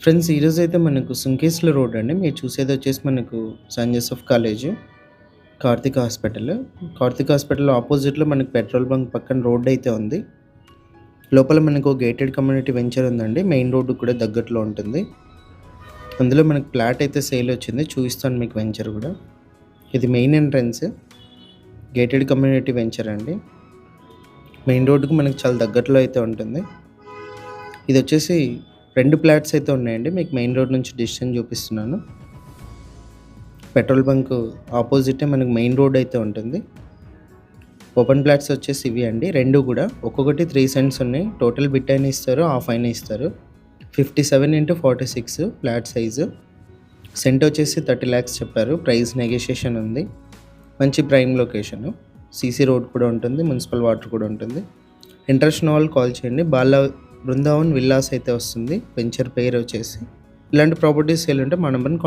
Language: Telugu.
ఫ్రెండ్స్ ఈరోజైతే మనకు సుంకేశ్వర రోడ్ అండి. మీరు చూసేదొచ్చేసి మనకు Saint Joseph college, Karthik hospital. Karthik hospital ఆపోజిట్‌లో మనకు పెట్రోల్ బంక్ పక్కన రోడ్డయితే ఉంది. లోపల మనకు గేటెడ్ కమ్యూనిటీ వెంచర్ ఉందండి. మెయిన్ రోడ్డుకి కూడా దగ్గరలో ఉంటుంది. అందులో మనకు ఫ్లాట్ అయితే సేలొచ్చింది. చూపిస్తాను మీకు వెంచర్ గూడా. ఇది main entrance. Gated community venture అండి. మెయిన్ రోడ్డుకి మనకు చాలా దగ్గరలో అయితే ఉంటుంది. ఇదొచ్చేసి 2 ఫ్లాట్స్ అయితే ఉన్నాయండి. మీకు మెయిన్ రోడ్ నుంచి డిస్టెన్స్ చూపిస్తున్నాను. పెట్రోల్ బంక్ ఆపోజిటే మనకు మెయిన్ రోడ్ అయితే ఉంటుంది. ఓపెన్ ఫ్లాట్స్ వచ్చేసి ఇవి అండి. 2 కూడా ఒక్కొక్కటి 3 సెంట్స్ ఉన్నాయి. టోటల్ బిట్ అయినా ఇస్తారు, హాఫ్ అయినా ఇస్తారు. 57x46 flat size. సెంట్ వచ్చేసి 30 lakhs చెప్పారు. ప్రైస్ నెగోషియేషన్ ఉంది. మంచి ప్రైమ్ లొకేషను. సీసీ రోడ్ కూడా ఉంటుంది. మున్సిపల్ వాటర్ కూడా ఉంటుంది. ఇంట్రెస్ట్ ఉన్న వాళ్ళు కాల్ చేయండి. బృందావన్ విల్లాస్ అయితే వస్తుంది. వెంచర్ పేరు వచ్చేసి. ఇలాంటి ప్రాపర్టీస్ సేల్ ఉంటే మా నెంబర్‌ని